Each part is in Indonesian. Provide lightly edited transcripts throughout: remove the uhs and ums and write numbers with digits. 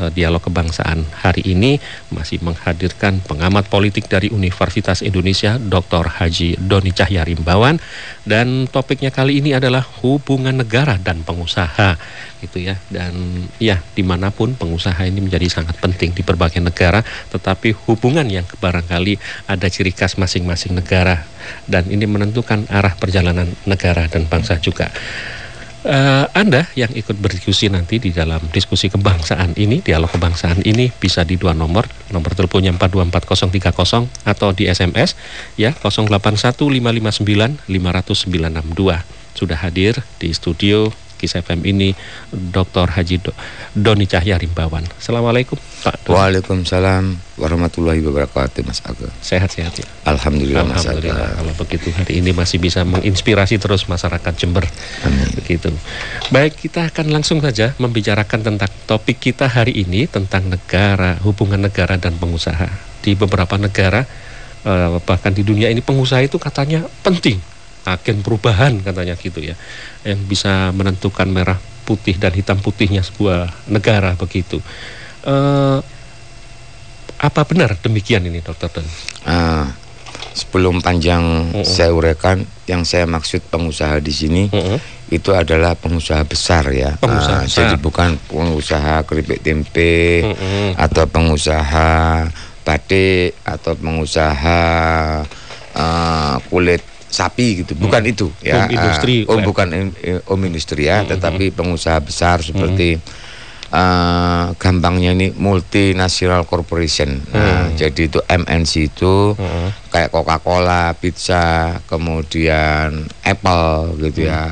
Dialog Kebangsaan hari ini masih menghadirkan pengamat politik dari Universitas Indonesia, Dr. Haji Doni Cahyarimbawan, dan topiknya kali ini adalah hubungan negara dan pengusaha, gitu ya. Dan ya, dimanapun pengusaha ini menjadi sangat penting di berbagai negara, tetapi hubungan yang barangkali ada ciri khas masing-masing negara, dan ini menentukan arah perjalanan negara dan bangsa juga. Anda yang ikut berdiskusi nanti di dalam diskusi kebangsaan ini, dialog kebangsaan ini, bisa di dua nomor teleponnya 424030 atau di SMS ya 081559500962. Sudah hadir di studio Kiss FM ini Dr. Haji Doni Cahyarimbawan. Assalamualaikum Pak Doni. Waalaikumsalam warahmatullahi wabarakatuh, Mas Aga. Sehat-sehat ya? Alhamdulillah, Mas Aga. Alhamdulillah, kalau begitu hari ini masih bisa menginspirasi terus masyarakat Jember. Amin. Begitu. Baik, kita akan langsung saja membicarakan tentang topik kita hari ini, tentang negara, hubungan negara dan pengusaha. Di beberapa negara, bahkan di dunia ini, pengusaha itu katanya penting, agen perubahan katanya gitu ya, yang bisa menentukan merah putih dan hitam putihnya sebuah negara begitu. Apa benar demikian ini, Dokter Don? Sebelum panjang saya uraikan, yang saya maksud pengusaha di sini itu adalah pengusaha besar ya. Pengusaha besar. Jadi bukan pengusaha keripik tempe atau pengusaha batik atau pengusaha kulit sapi gitu, bukan itu ya. Industri, bukan om industri ya, tetapi pengusaha besar seperti gampangnya ini multinational corporation. Jadi itu MNC itu kayak Coca-Cola, pizza, kemudian Apple gitu ya,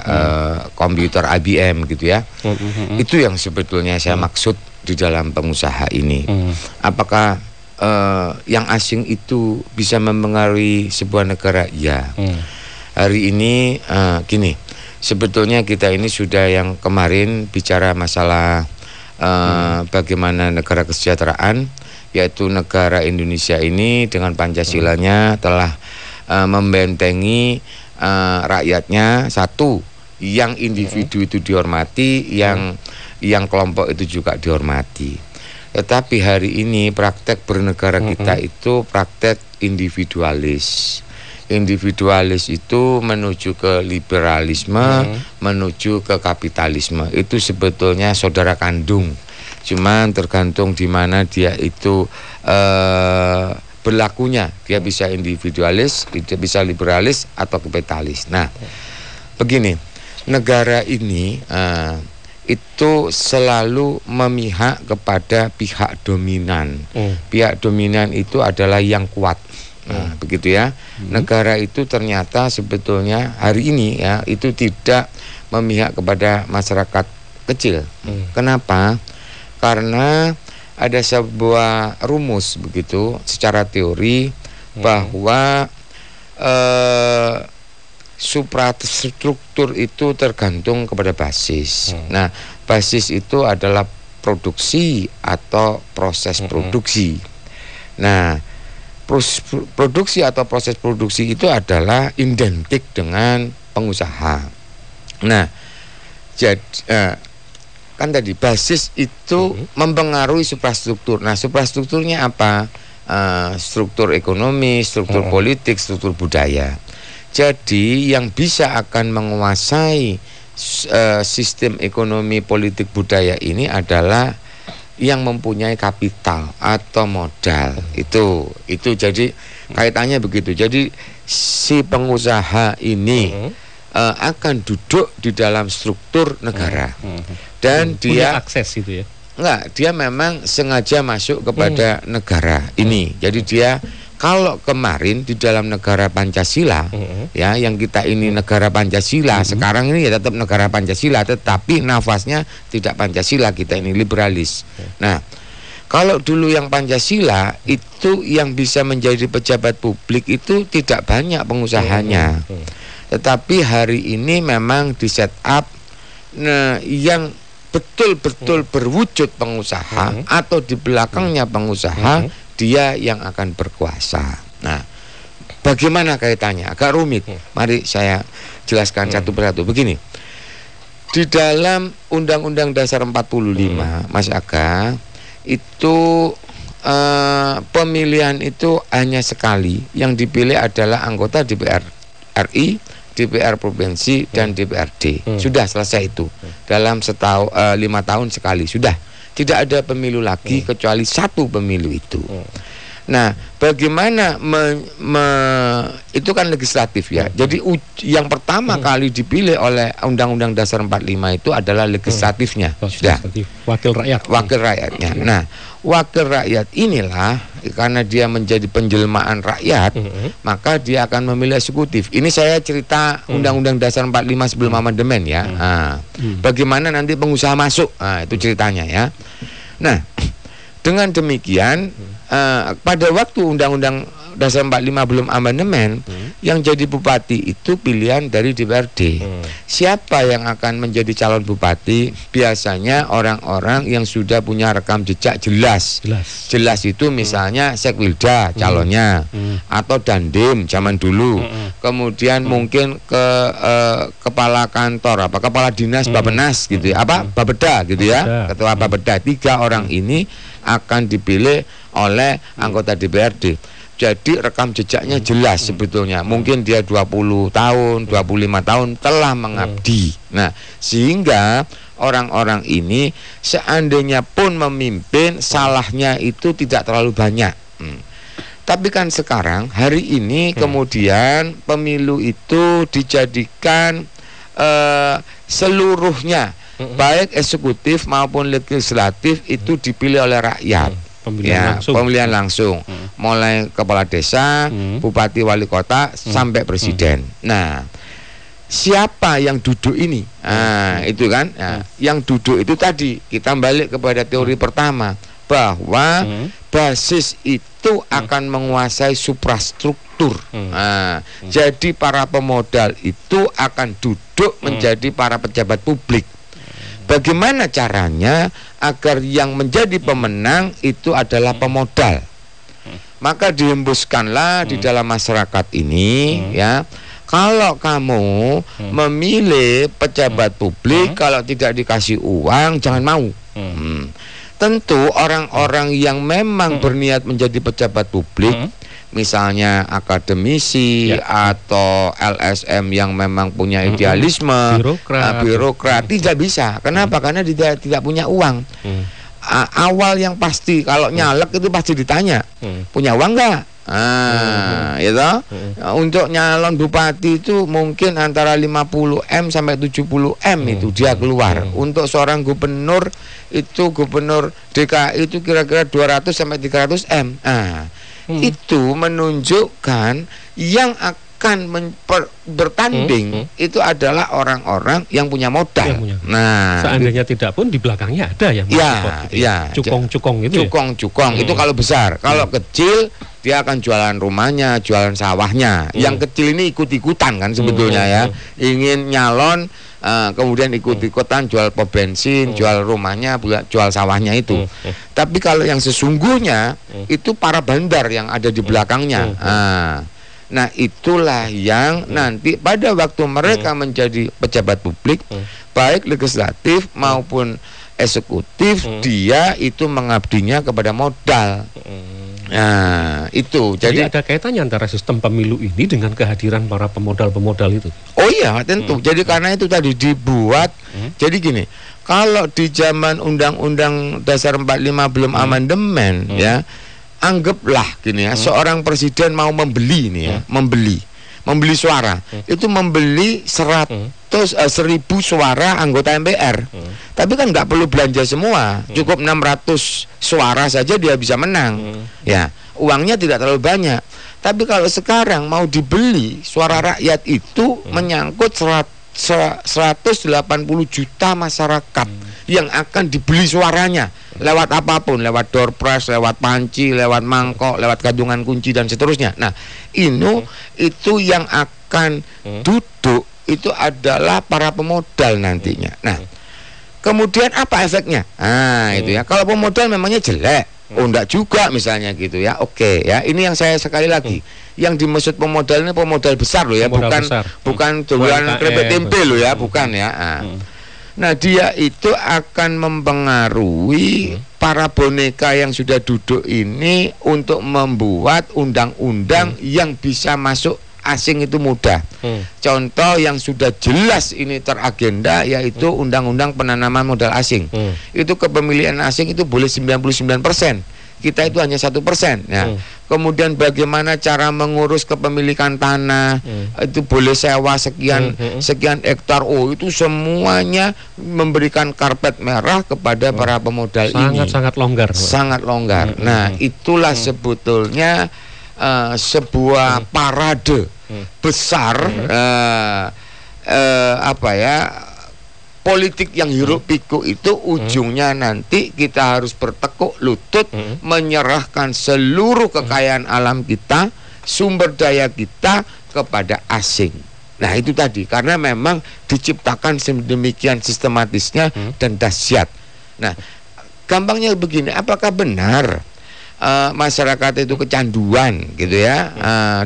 komputer IBM gitu ya. Itu yang sebetulnya saya maksud di dalam pengusaha ini. Apakah yang asing itu bisa mempengaruhi sebuah negara? Ya. Hari ini gini, sebetulnya kita ini sudah yang kemarin bicara masalah bagaimana negara kesejahteraan, yaitu negara Indonesia ini dengan Pancasilanya telah membentengi rakyatnya. Satu, yang individu itu dihormati, yang kelompok itu juga dihormati. Tetapi hari ini praktek bernegara kita itu praktek individualis. Individualis itu menuju ke liberalisme, menuju ke kapitalisme. Itu sebetulnya saudara kandung. Cuman tergantung di mana dia itu berlakunya. Dia bisa individualis, dia bisa liberalis atau kapitalis. Nah, begini, negara ini itu selalu memihak kepada pihak dominan. Pihak dominan itu adalah yang kuat. Nah, begitu ya. Negara itu ternyata sebetulnya hari ini ya itu tidak memihak kepada masyarakat kecil. Kenapa? Karena ada sebuah rumus begitu secara teori bahwa suprastruktur itu tergantung kepada basis. Nah, basis itu adalah produksi atau proses produksi. Nah, produksi atau proses produksi itu adalah identik dengan pengusaha. Nah, jadi kan tadi basis itu mempengaruhi suprastruktur. Nah, suprastrukturnya apa? Struktur ekonomi, struktur politik, struktur budaya. Jadi yang bisa akan menguasai sistem ekonomi politik budaya ini adalah yang mempunyai kapital atau modal. Itu jadi kaitannya begitu. Jadi si pengusaha ini akan duduk di dalam struktur negara dan dia punya akses itu ya. Enggak, dia memang sengaja masuk kepada negara ini. Jadi dia kalau kemarin di dalam negara Pancasila ya, yang kita ini negara Pancasila, sekarang ini ya tetap negara Pancasila, tetapi nafasnya tidak Pancasila, kita ini liberalis. Nah, kalau dulu yang Pancasila itu yang bisa menjadi pejabat publik itu tidak banyak pengusahanya. Tetapi hari ini memang di set up yang betul-betul berwujud pengusaha atau di belakangnya pengusaha, dia yang akan berkuasa. Nah, bagaimana kaitannya? Agak rumit. Mari saya jelaskan satu persatu. Begini, di dalam Undang-Undang Dasar 45, Mas Aga, itu pemilihan itu hanya sekali, yang dipilih adalah anggota DPR RI, DPR provinsi dan DPRD. Sudah selesai itu dalam 5 tahun sekali, sudah tidak ada pemilu lagi kecuali satu pemilu itu. Nah, bagaimana itu kan legislatif ya. Jadi yang pertama kali dipilih oleh Undang-Undang Dasar 45 itu adalah legislatifnya. Sudah. Wakil rakyat. Wakil rakyatnya. Nah, wakil rakyat inilah karena dia menjadi penjelmaan rakyat, maka dia akan memilih eksekutif. Ini saya cerita Undang-Undang Dasar 45 sebelum amandemen ya. Bagaimana nanti pengusaha masuk? Nah, itu ceritanya ya. Nah, dengan demikian pada waktu Undang-Undang Dasar 45 belum amandemen, yang jadi bupati itu pilihan dari DPRD. Siapa yang akan menjadi calon bupati? Biasanya orang-orang yang sudah punya rekam jejak jelas. Jelas itu misalnya Sekwilda calonnya, atau Dandim zaman dulu. Kemudian mungkin kepala kantor, kepala dinas Bappenas gitu ya, Bapeda gitu ya, ketua Bapeda. 3 orang ini akan dipilih oleh anggota DPRD. Jadi rekam jejaknya jelas sebetulnya. Mungkin dia 20 tahun, 25 tahun telah mengabdi. Nah, sehingga orang-orang ini seandainya pun memimpin, salahnya itu tidak terlalu banyak. Tapi kan sekarang hari ini kemudian pemilu itu dijadikan seluruhnya, baik eksekutif maupun legislatif itu dipilih oleh rakyat. Pemilihan langsung. Mulai kepala desa, bupati, wali kota sampai presiden. Nah, siapa yang duduk ini? Nah, itu kan. Nah, yang duduk itu tadi kita balik kepada teori pertama, bahwa basis itu akan menguasai suprastruktur. Nah, jadi para pemodal itu akan duduk menjadi para pejabat publik. Bagaimana caranya agar yang menjadi pemenang itu adalah pemodal? Maka dihembuskanlah di dalam masyarakat ini ya, kalau kamu memilih pejabat publik, kalau tidak dikasih uang jangan mau. Tentu orang-orang yang memang berniat menjadi pejabat publik, misalnya akademisi atau LSM yang memang punya idealisme, birokrat tidak bisa. Kenapa? Karena dia tidak punya uang. Awal yang pasti kalau nyalek itu pasti ditanya, punya uang nggak? Gitu. Untuk nyalon bupati itu mungkin antara 50M sampai 70M itu dia keluar. Untuk seorang gubernur itu, gubernur DKI itu kira-kira 200 sampai 300M. Itu menunjukkan yang akan bertanding itu adalah orang-orang yang punya modal. Nah, seandainya tidak pun di belakangnya ada yang cukong-cukong itu. Cukong-cukong itu kalau besar. Kalau kecil dia akan jualan rumahnya, jualan sawahnya. Yang kecil ini ikut-ikutan kan sebetulnya ya. Ingin nyalon, kemudian ikut-ikutan jual pom bensin, jual rumahnya, jual sawahnya itu. Tapi kalau yang sesungguhnya itu para bandar yang ada di belakangnya. Nah, itulah yang nanti pada waktu mereka menjadi pejabat publik, baik legislatif maupun eksekutif, dia itu mengabdinya kepada modal. Nah, itu. Jadi ada kaitannya antara sistem pemilu ini dengan kehadiran para pemodal-pemodal itu. Oh iya, tentu. Jadi karena itu tadi dibuat. Jadi gini, kalau di zaman Undang-Undang Dasar 45 belum amandemen ya, anggaplah gini ya, seorang presiden mau membeli ini ya, membeli suara. Itu membeli 100.000 suara anggota MPR. Tapi kan nggak perlu belanja semua, cukup 600 suara saja dia bisa menang. Ya, uangnya tidak terlalu banyak. Tapi kalau sekarang mau dibeli suara rakyat itu menyangkut 180 juta masyarakat yang akan dibeli suaranya lewat apapun, lewat door prize, lewat panci, lewat mangkok, lewat gantungan kunci dan seterusnya. Nah, itu yang akan duduk itu adalah para pemodal nantinya. Nah, kemudian apa efeknya? Nah, itu ya. Kalau pemodal memangnya jelek, enggak juga misalnya gitu ya. Oke ya. Ini yang saya sekali lagi. Yang dimaksud pemodal ini pemodal besar loh ya, bukan duluan keripik tempe loh ya, bukan ya. Nah, dia itu akan mempengaruhi para boneka yang sudah duduk ini untuk membuat undang-undang yang bisa masuk asing itu mudah. Contoh yang sudah jelas ini teragenda yaitu undang-undang penanaman modal asing. Itu kepemilikan asing itu boleh 99%. Kita itu hanya 1%. Nah, kemudian bagaimana cara mengurus kepemilikan tanah, itu boleh sewa sekian hektar. Oh, itu semuanya memberikan karpet merah kepada para pemodal ini. Sangat longgar. Sangat longgar. Nah, itulah sebetulnya sebuah parade besar politik yang hiruk pikuk itu ujungnya nanti kita harus bertekuk lutut menyerahkan seluruh kekayaan alam kita, sumber daya kita kepada asing. Nah, itu tadi karena memang diciptakan sedemikian sistematisnya dan dahsyat. Nah, gampangnya begini, apakah benar masyarakat itu kecanduan gitu ya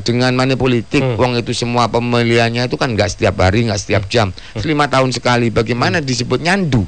dengan money politik? Uang itu semua pemilihannya itu kan nggak setiap hari, nggak setiap jam, 5 tahun sekali. Bagaimana disebut nyandu?